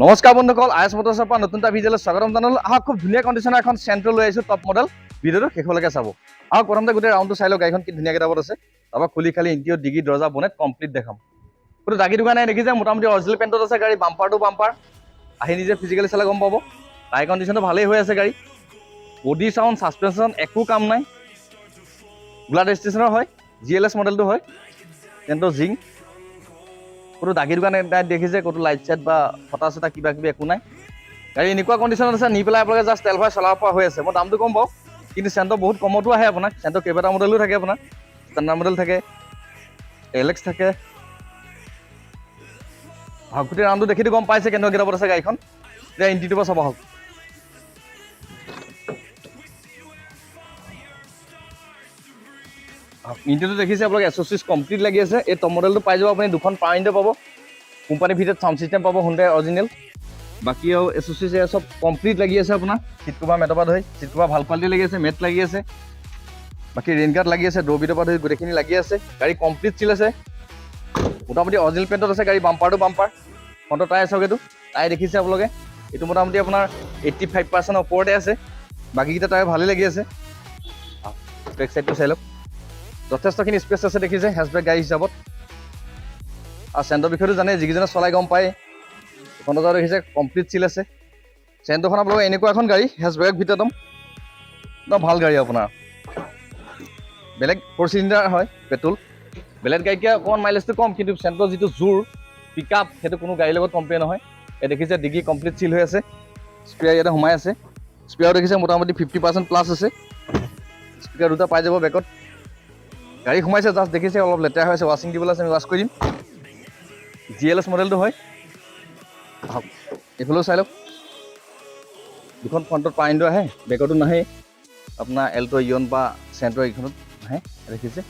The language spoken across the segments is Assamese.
নমস্কাৰ বন্ধুসকল, আইএছ মটৰ্ছৰ পৰা নতুন এটা ভিডিঅ'লৈ স্বাগতম জনালোঁ। খুব ধুনীয়া কণ্ডিশ্যনৰ এখন চেণ্ট্ৰ লৈ আহিছোঁ, টপ মডেল। ভিডিঅ'টো শেষলৈকে চাব। প্ৰথমতে গোটেই ৰাউণ্ডটো চাই লওক, গাড়ীখন কি ধুনীয়া কিতাপত আছে। তাৰপৰা খুলি খালি ইণ্টিৰিয়ৰ ডিগি দৰ্জা বনেট কমপ্লিট দেখাম। কোনো দাগি দোকান নাই দেখিছে, মোটামুটি অৰিজিনেল পেণ্টত আছে গাড়ী, বাম্পাৰ টু বাম্পাৰ। আহি নিজে ফিজিকেলি চালে গম পাব। টায়াৰ কণ্ডিশ্যনটো ভালেই হৈ আছে গাড়ী। বডি চাউণ্ড ছাছপেনশ্যন একো কাম নাই। গোলাঘাট ষ্টেচনৰ হয়, GLS মডেলটো হয়, চেণ্ট্ৰ জিং। কোনো দাগি দোকান নাই দেখিছে, ক'তো লাইট চাইট বা ফটা চটা কিবা কিবি একো নাই। গাড়ী এনেকুৱা কণ্ডিশ্যনত আছে, নি পেলাই আপোনালোকে জাষ্ট তেল ভৰাই চলাব পৰা হৈ আছে। মই দামটো কম বাৰু, কিন্তু চেণ্ট্ৰ বহুত কমতো আহে আপোনাক। চেণ্ট্ৰ কেইবাটা মডেলো থাকে আপোনাৰ, ষ্টেণ্ডাৰ্ড মডেল থাকে, LX থাকে। গোটেই ৰাউণ্ডটো দেখিটো গম পাইছে কেনেকুৱা কিতাপত আছে গাড়ীখন। এতিয়া ইণ্টিৰিয়ৰটোৰ পৰা চাব আহক। ইণ্টিৰিয়ৰটো দেখিছে আপোনালোকে এছ'চিছ কমপ্লিট লাগি আছে। এই টপ মডেলটো পাই যাব আপুনি, দুখন পাৱাৰ উইণ্ডো পাব, কোম্পানীৰ ভিতৰত চাউণ্ড ছিষ্টেম পাব, হুণ্ডাই অৰিজিনেল। বাকী আৰু এছ'চিছ চব কমপ্লিট লাগি আছে আপোনাৰ। চিট কভাৰ মেটৰ পৰা ধৰি, চিট কভাৰ ভাল কোৱালিটি লাগি আছে, মেট লাগি আছে। বাকী ৰেইন গাৰ্ড লাগি আছে, ড'ৰ বিটৰ পৰা ধৰি গোটেইখিনি লাগি আছে। গাড়ী কমপ্লিট চিল আছে, মোটামুটি অৰিজিনেল পেণ্টত আছে গাড়ী, বাম্পাৰ টু বাম্পাৰ। ফ্ৰণ্টৰ টায়াৰ চাওক, এইটো টায়াৰ দেখিছে আপোনালোকে, এইটো মোটামুটি আপোনাৰ 85% ওপৰতে আছে। বাকীকেইটা টায়াৰ ভালেই লাগি আছে। বেক চাইডটো চাই লওক, যথেষ্টখিনি স্পেচ আছে দেখিছে হেচবেক গাড়ী হিচাপত। আৰু চেণ্ট্ৰৰ বিষয়েটো জানে, যিকেইজনে চলাই গম পায়। এখন বজাৰ দেখিছে কমপ্লিট চিল আছে। চেণ্ট্ৰখন আপোনালোকৰ এনেকুৱা এখন গাড়ী, হেচবেকৰ ভিতৰত একদম ভাল গাড়ী আপোনাৰ। বেলেগ 4 চিলিণ্ডাৰ হয়, পেট্ৰল। বেলেগ গাড়ীতকৈ অকণমান মাইলেজটো কম, কিন্তু চেণ্ট্ৰৰ যিটো জোৰ পিক আপ, সেইটো কোনো গাড়ীৰ লগত কম্পেয়াৰ নহয়। এই দেখিছে ডিগ্ৰী কমপ্লিট চিল হৈ আছে, স্পেয়াৰ ইয়াতে সোমাই আছে। স্পেয়াৰো দেখিছে মোটামুটি 50% প্লাছ আছে। স্পীকাৰ দুটা পাই যাব বেকত। গাড়ী সোমাইছে, জাষ্ট দেখিছে অলপ লেতেৰা হৈ আছে, ৱাশ্বিং দিবলৈ আছে, আমি ৱাশ্ব কৰি দিম। GLS মডেলটো হয়। আহক এইফালেও চাই লওক, দুখন ফ্ৰণ্টত পাৱাৰ উইণ্ডো আহে, বেকতো নাহে। আপোনাৰ এল্টো, ইয়ন বা চেণ্ট্ৰ এইখনত নাহে, দেখিছে।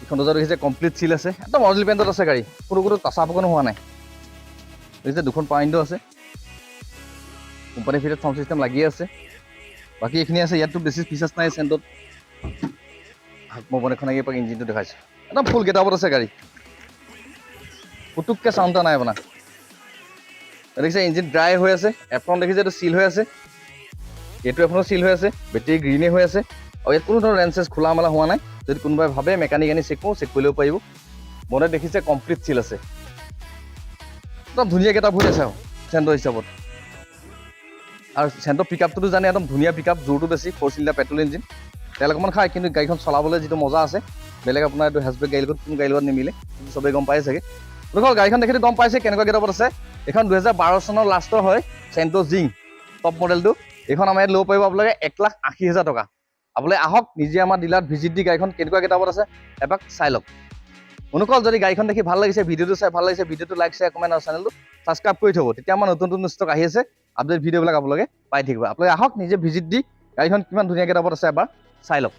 এইখন দৰ্জা দেখিছে কমপ্লিট চিল আছে, একদম অৰিজিনেল পেণ্টত আছে গাড়ী, কোনো টাচ আপ অকণো হোৱা নাই। দেখিছে দুখন পাৱাৰ উইণ্ডো আছে, কোম্পানীৰ ভিতৰত চাউণ্ড ছিষ্টেম লাগি আছে। বাকী এইখিনি আছে, ইয়াততো বেছি ফিচাৰ্ছ নাই চেণ্ট্ৰত। মই বনেটখন আহি আপোনাক ইঞ্জিনটো দেখাইছোঁ, একদম ফুল গেটআপত আছে গাড়ী, পুতুককৈ চাউণ্ড এটা নাই আপোনাৰ। দেখিছে ইঞ্জিন ড্ৰাই হৈ আছে, এপ্ৰন দেখিছে এইটো চিল হৈ আছে, এইটো এখনো চিল হৈ আছে, বেটেৰী গ্ৰীণেই হৈ আছে। আৰু ইয়াত কোনো ধৰণৰ ৰেঞ্চেছ খোলা মেলা হোৱা নাই। যদি কোনোবাই ভাবে মেকানিক আনি চেক কৰি ল'ব পাৰিব। বনেট দেখিছে কমপ্লিট চিল আছে, একদম ধুনীয়া গেটআপ হৈ আছে আৰু চেণ্ট্ৰ হিচাপত। আৰু চেণ্ট্ৰ পিক আপটোতো জানে, একদম ধুনীয়া পিক আপ, জোৰটো বেছি, 4 চিলিণ্ডাৰ পেট্ৰল ইঞ্জিন। তেল অকণমান খায়, কিন্তু গাড়ীখন চলাবলৈ যিটো মজা আছে, বেলেগ আপোনাৰ এইটো হেচবেক গাড়ীৰ লগত কোনো গাড়ীৰ লগত নিমিলে, চবেই গম পাই চাগে। গাড়ীখন দেখিটো গম পাইছে কেনেকুৱা গেটআপত আছে। এইখন 2012 চনৰ লাষ্টৰ হয়, চেণ্ট্ৰ জিং টপ মডেলটো। এইখন আমাৰ ইয়াত ল'ব পাৰিব আপোনালোকে 1,80,000 টকা। আপোনালোকে আহক, নিজে আমাৰ ডিলাৰত ভিজিট দি গাড়ীখন কেনেকুৱা গেটআপত আছে এপাক চাই লওক। অনুকল যদি গাড়ীখন দেখি ভাল লাগিছে, ভিডিঅ'টো চাই ভাল লাগিছে, ভিডিঅ'টো লাইক, শ্বেয়াৰ, কমেণ্ট আৰু চেনেলটো ছাবস্ক্ৰাইব কৰি থ'ব। তেতিয়া আমাৰ নতুন ষ্টক আহি আছে, আপডেট ভিডিঅ'বিলাক আপোনালোকে পাই থাকিব। আপোনালোকে আহক, নিজে ভিজিট দি গাড়ীখন কিমান ধুনীয়া গেটআপত আছে এবাৰ চাই লওক।